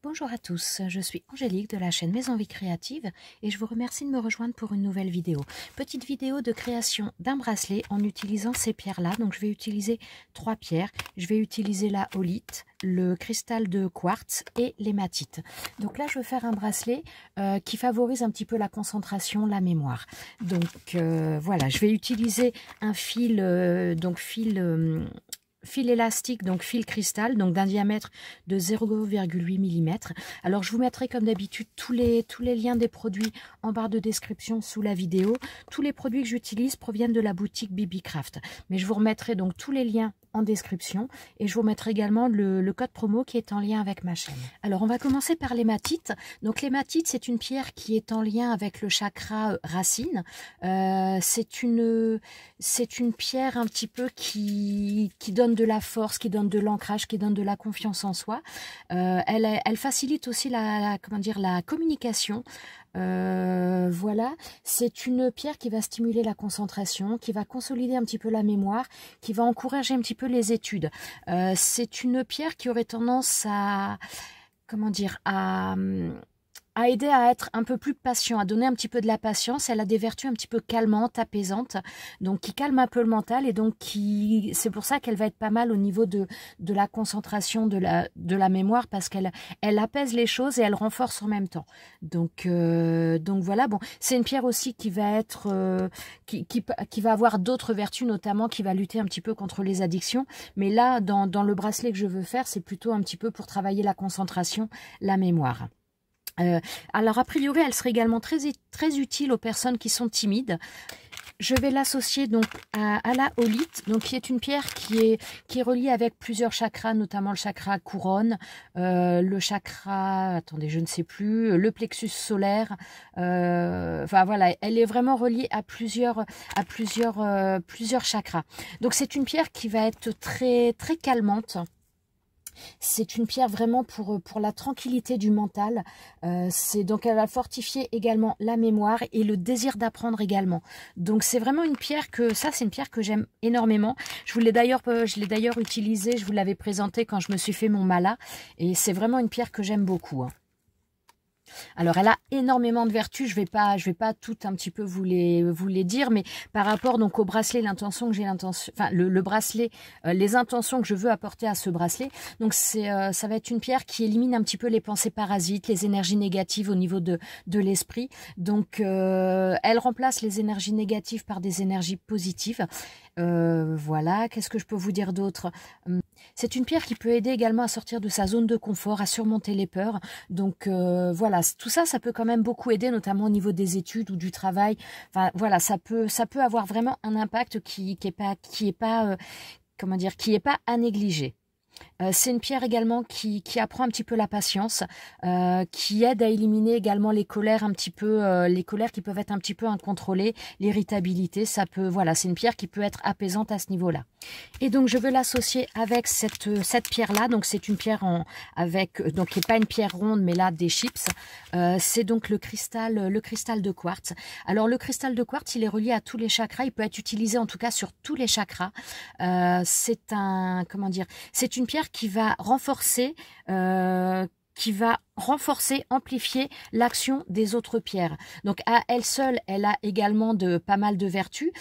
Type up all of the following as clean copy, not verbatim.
Bonjour à tous, je suis Angélique de la chaîne Mes Envies Créatives et je vous remercie de me rejoindre pour une nouvelle vidéo. Petite vidéo de création d'un bracelet en utilisant ces pierres-là. Donc je vais utiliser 3 pierres. Je vais utiliser la holite, le cristal de quartz et l'hématite. Donc là je vais faire un bracelet qui favorise un petit peu la concentration, la mémoire. Donc voilà, je vais utiliser un fil, fil élastique, donc fil cristal, donc d'un diamètre de 0,8 mm. Alors je vous mettrai comme d'habitude tous les liens des produits en barre de description sous la vidéo. Tous les produits que j'utilise proviennent de la boutique BB Craft. Mais je vous remettrai donc tous les liens en description et je vous mettrai également le code promo qui est en lien avec ma chaîne. Alors on va commencer par l'hématite. Donc l'hématite, c'est une pierre qui est en lien avec le chakra racine. C'est une pierre un petit peu qui donne de la force, qui donne de l'ancrage, qui donne de la confiance en soi. Elle facilite aussi la communication. Voilà, c'est une pierre qui va stimuler la concentration, qui va consolider un petit peu la mémoire, qui va encourager un petit peu les études. C'est une pierre qui aurait tendance à, à aider à être un peu plus patient, à donner un petit peu de la patience. Elle a des vertus un petit peu calmantes, apaisantes, donc qui calment un peu le mental et donc c'est pour ça qu'elle va être pas mal au niveau de la concentration, de la mémoire, parce qu'elle apaise les choses et elle renforce en même temps. Donc voilà, bon, c'est une pierre aussi qui va être qui va avoir d'autres vertus, notamment qui va lutter un petit peu contre les addictions. Mais là, dans le bracelet que je veux faire, c'est plutôt un petit peu pour travailler la concentration, la mémoire. Alors a priori elle serait également très utile aux personnes qui sont timides. Je vais l'associer donc à la holite, donc qui est une pierre qui est reliée avec plusieurs chakras, notamment le chakra couronne, le chakra, attendez je ne sais plus, le plexus solaire. Enfin voilà, elle est vraiment reliée à plusieurs chakras. Donc c'est une pierre qui va être très calmante. C'est une pierre vraiment pour la tranquillité du mental. Donc elle va fortifier également la mémoire et le désir d'apprendre également. Donc c'est vraiment une pierre c'est une pierre que j'aime énormément. Je l'ai d'ailleurs utilisée, je vous l'avais présentée quand je me suis fait mon mala. Et c'est vraiment une pierre que j'aime beaucoup, hein. Alors, elle a énormément de vertus. Je vais pas tout un petit peu vous les dire, mais par rapport donc au bracelet, le bracelet, les intentions que je veux apporter à ce bracelet. Donc, ça va être une pierre qui élimine un petit peu les pensées parasites, les énergies négatives au niveau de l'esprit. Donc, elle remplace les énergies négatives par des énergies positives. Voilà, qu'est-ce que je peux vous dire d'autre? C'est une pierre qui peut aider également à sortir de sa zone de confort, à surmonter les peurs. Donc voilà, tout ça, ça peut quand même beaucoup aider, notamment au niveau des études ou du travail. Enfin voilà, ça peut avoir vraiment un impact qui est pas à négliger. C'est une pierre également qui apprend un petit peu la patience, qui aide à éliminer également les colères un petit peu, les colères qui peuvent être un petit peu incontrôlées, l'irritabilité. Voilà, c'est une pierre qui peut être apaisante à ce niveau-là. Et donc je veux l'associer avec cette pierre-là. Donc c'est une pierre donc qui n'est pas une pierre ronde, mais là des chips. C'est donc le cristal de quartz. Alors le cristal de quartz, il est relié à tous les chakras. Il peut être utilisé en tout cas sur tous les chakras. C'est une pierre qui va renforcer, amplifier l'action des autres pierres. Donc à elle seule, elle a également pas mal de vertus.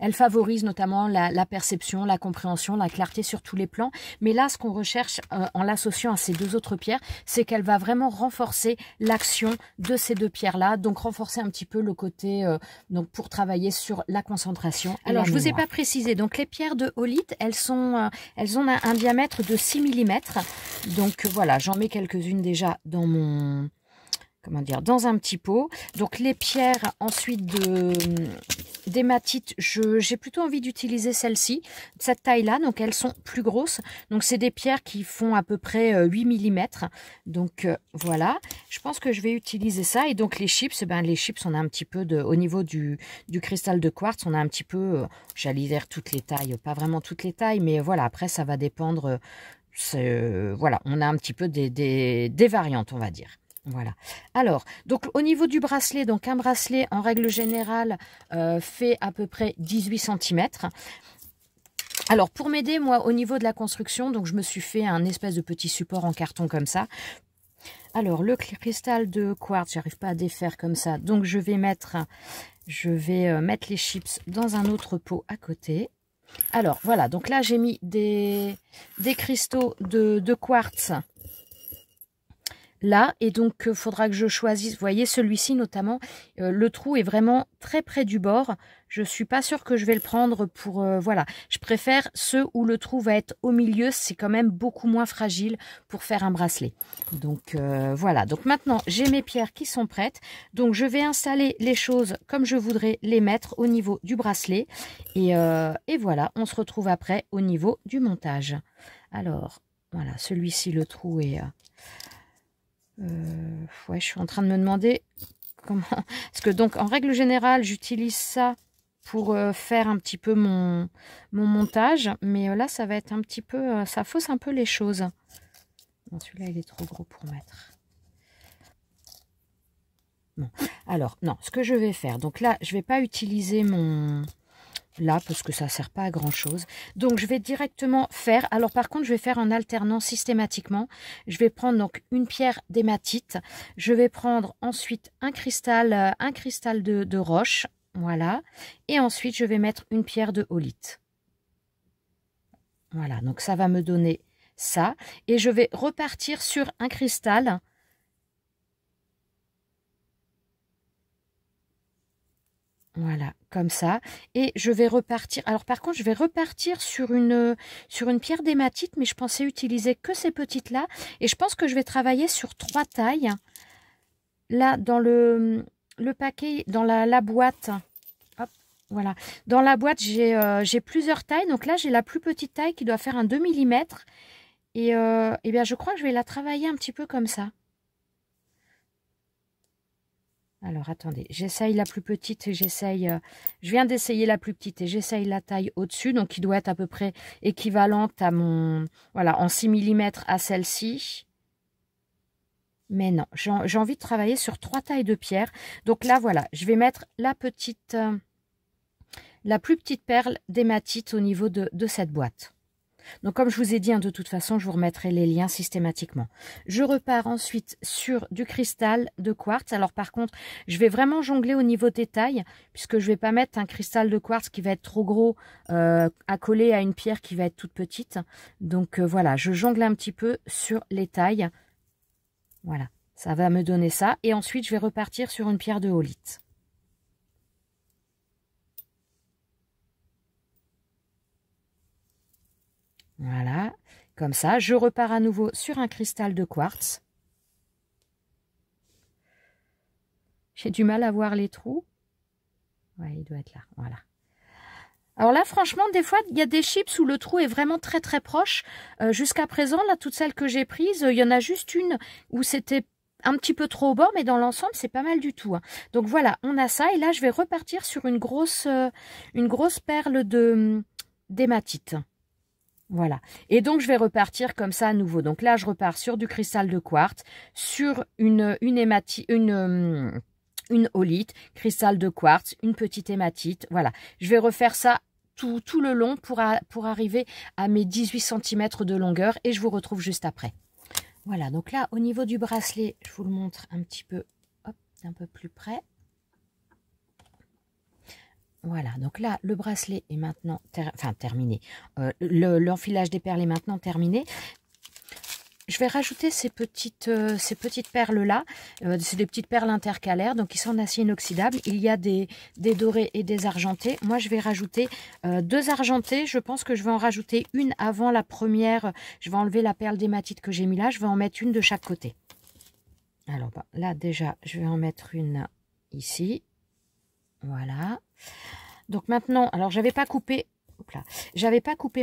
Elle favorise notamment la perception, la compréhension, la clarté sur tous les plans. Mais là, ce qu'on recherche en l'associant à ces deux autres pierres, c'est qu'elle va vraiment renforcer l'action de ces deux pierres-là. Donc renforcer un petit peu le côté, donc pour travailler sur la concentration. Alors je vous ai pas précisé. Donc les pierres de holite, elles ont un diamètre de 6 mm. Donc voilà, j'en mets quelques-unes déjà dans dans un petit pot. Donc les pierres ensuite d'hématite, j'ai plutôt envie d'utiliser celle-ci, cette taille-là. Donc elles sont plus grosses. Donc c'est des pierres qui font à peu près 8 mm. Donc voilà, je pense que je vais utiliser ça. Et donc les chips, on a un petit peu au niveau du cristal de quartz, on a un petit peu, j'allais dire toutes les tailles, pas vraiment toutes les tailles, mais voilà, après ça va dépendre. Voilà, on a un petit peu des variantes, on va dire. Voilà. Alors, donc au niveau du bracelet, donc un bracelet en règle générale fait à peu près 18 cm. Alors pour m'aider moi au niveau de la construction, donc je me suis fait un espèce de petit support en carton comme ça. Alors, le cristal de quartz, j'arrive pas à défaire comme ça. Donc, je vais mettre les chips dans un autre pot à côté. Alors, voilà. Donc là, j'ai mis des cristaux de quartz là. Et donc, il faudra que je choisisse. Vous voyez, celui-ci notamment, le trou est vraiment très près du bord. Je suis pas sûre que je vais le prendre pour... voilà, je préfère ceux où le trou va être au milieu. C'est quand même beaucoup moins fragile pour faire un bracelet. Donc, voilà. Donc, maintenant, j'ai mes pierres qui sont prêtes. Donc, je vais installer les choses comme je voudrais les mettre au niveau du bracelet. Et voilà, on se retrouve après au niveau du montage. Alors, voilà, celui-ci, le trou est... ouais, je suis en train de me demander comment... Parce que donc, en règle générale, j'utilise ça pour faire un petit peu mon montage. Mais là, ça va être un petit peu... ça fausse un peu les choses. Non, celui-là, il est trop gros pour mettre. Bon. Alors, non, ce que je vais faire... Donc là, je ne vais pas utiliser mon... Là, parce que ça ne sert pas à grand chose. Donc, je vais directement faire. Alors, par contre, je vais faire en alternant systématiquement. Je vais prendre donc une pierre d'hématite. Je vais prendre ensuite un cristal de roche. Voilà. Et ensuite, je vais mettre une pierre de holite. Voilà. Donc, ça va me donner ça. Et je vais repartir sur un cristal. Voilà, comme ça. Et je vais repartir. Alors par contre, je vais repartir sur une pierre d'hématite, mais je pensais utiliser que ces petites-là. Et je pense que je vais travailler sur 3 tailles. Là, dans le paquet, dans la boîte. Hop, voilà. Dans la boîte, j'ai plusieurs tailles. Donc là, j'ai la plus petite taille qui doit faire un 2 mm. Et bien, je crois que je vais la travailler un petit peu comme ça. Alors, attendez, j'essaye la plus petite et j'essaye... je viens d'essayer la plus petite et j'essaye la taille au-dessus, donc qui doit être à peu près équivalente à mon... Voilà, en 6 mm à celle-ci. Mais non, j'ai envie de travailler sur 3 tailles de pierre. Donc là, voilà, je vais mettre la plus petite perle d'hématite au niveau de cette boîte. Donc, comme je vous ai dit, hein, de toute façon, je vous remettrai les liens systématiquement. Je repars ensuite sur du cristal de quartz. Alors, par contre, je vais vraiment jongler au niveau des tailles, puisque je ne vais pas mettre un cristal de quartz qui va être trop gros à coller à une pierre qui va être toute petite. Donc, voilà, je jongle un petit peu sur les tailles. Voilà, ça va me donner ça. Et ensuite, je vais repartir sur une pierre de holite. Voilà, comme ça. Je repars à nouveau sur un cristal de quartz. J'ai du mal à voir les trous. Ouais, il doit être là, voilà. Alors là, franchement, des fois, il y a des chips où le trou est vraiment très très proche. Jusqu'à présent, là, toutes celles que j'ai prises, il y en a juste une où c'était un petit peu trop au bord, mais dans l'ensemble, c'est pas mal du tout. Hein. Donc voilà, on a ça. Et là, je vais repartir sur une grosse perle d'hématite. Voilà. Et donc, je vais repartir comme ça à nouveau. Donc là, je repars sur du cristal de quartz, sur une holite, cristal de quartz, une petite hématite. Voilà. Je vais refaire ça tout le long pour arriver à mes 18 cm de longueur et je vous retrouve juste après. Voilà. Donc là, au niveau du bracelet, je vous le montre un petit peu, hop, d'un peu plus près. Voilà, donc là, le bracelet est maintenant terminé. L'enfilage des perles est maintenant terminé. Je vais rajouter ces petites perles-là. C'est des petites perles intercalaires, donc qui sont en acier inoxydable. Il y a des dorés et des argentés. Moi, je vais rajouter 2 argentés. Je pense que je vais en rajouter une avant la première. Je vais enlever la perle d'hématite que j'ai mis là. Je vais en mettre une de chaque côté. Alors, là, déjà, je vais en mettre une ici. Voilà. Donc maintenant, alors j'avais pas coupé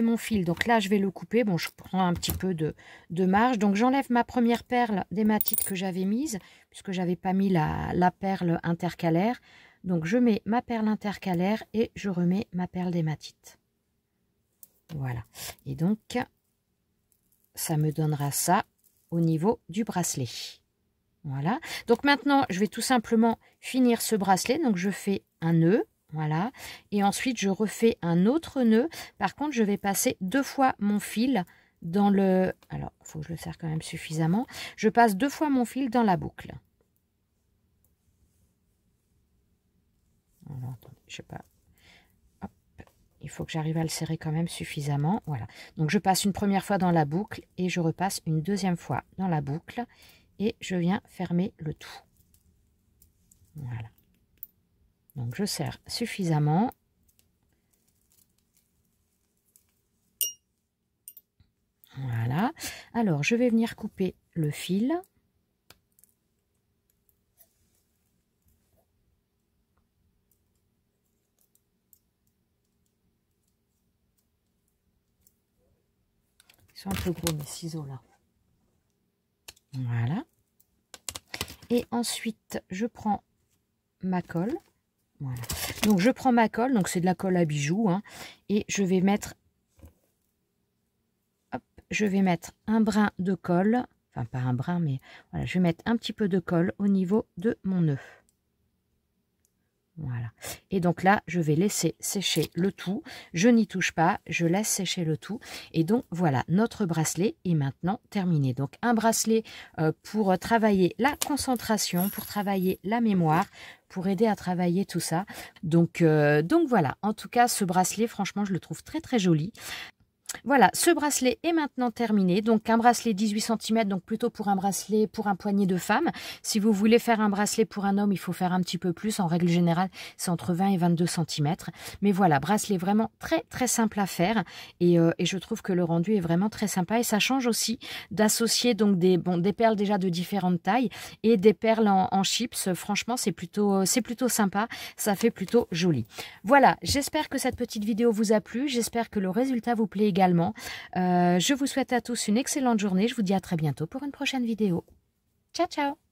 mon fil, donc là je vais le couper. Bon, je prends un petit peu de marge, donc j'enlève ma première perle d'hématite que j'avais mise, puisque j'avais pas mis la perle intercalaire. Donc je mets ma perle intercalaire et je remets ma perle d'hématite. Voilà. Et donc, ça me donnera ça au niveau du bracelet. Voilà. Donc maintenant, je vais tout simplement finir ce bracelet. Donc je fais un nœud. Voilà. Et ensuite, je refais un autre nœud. Par contre, je vais passer 2 fois mon fil dans le... Alors, il faut que je le serre quand même suffisamment. Je passe 2 fois mon fil dans la boucle. Alors, attendez, je sais pas. Hop. Il faut que j'arrive à le serrer quand même suffisamment. Voilà. Donc, je passe une première fois dans la boucle et je repasse une deuxième fois dans la boucle. Et je viens fermer le tout. Voilà. Donc, je serre suffisamment. Voilà. Alors, je vais venir couper le fil. Ils sont un peu gros, mes ciseaux, là. Voilà. Et ensuite, je prends ma colle. Voilà. Donc, je prends ma colle. Donc, c'est de la colle à bijoux. Hein, et je vais mettre... Hop, je vais mettre un brin de colle. Enfin, pas un brin, mais voilà. Je vais mettre un petit peu de colle au niveau de mon nœud. Voilà. Et donc là, je vais laisser sécher le tout. Je n'y touche pas, je laisse sécher le tout. Et donc, voilà, notre bracelet est maintenant terminé. Donc, un bracelet pour travailler la concentration, pour travailler la mémoire, pour aider à travailler tout ça. Donc voilà, en tout cas, ce bracelet, franchement, je le trouve très, très joli. Voilà, ce bracelet est maintenant terminé. Donc, un bracelet 18 cm, donc plutôt pour un bracelet pour un poignet de femme. Si vous voulez faire un bracelet pour un homme, il faut faire un petit peu plus. En règle générale, c'est entre 20 et 22 cm. Mais voilà, bracelet vraiment très, très simple à faire. Et je trouve que le rendu est vraiment très sympa. Et ça change aussi d'associer donc des perles déjà de différentes tailles et des perles en chips. Franchement, c'est plutôt sympa. Ça fait plutôt joli. Voilà, j'espère que cette petite vidéo vous a plu. J'espère que le résultat vous plaît également. Je vous souhaite à tous une excellente journée. Je vous dis à très bientôt pour une prochaine vidéo. Ciao, ciao!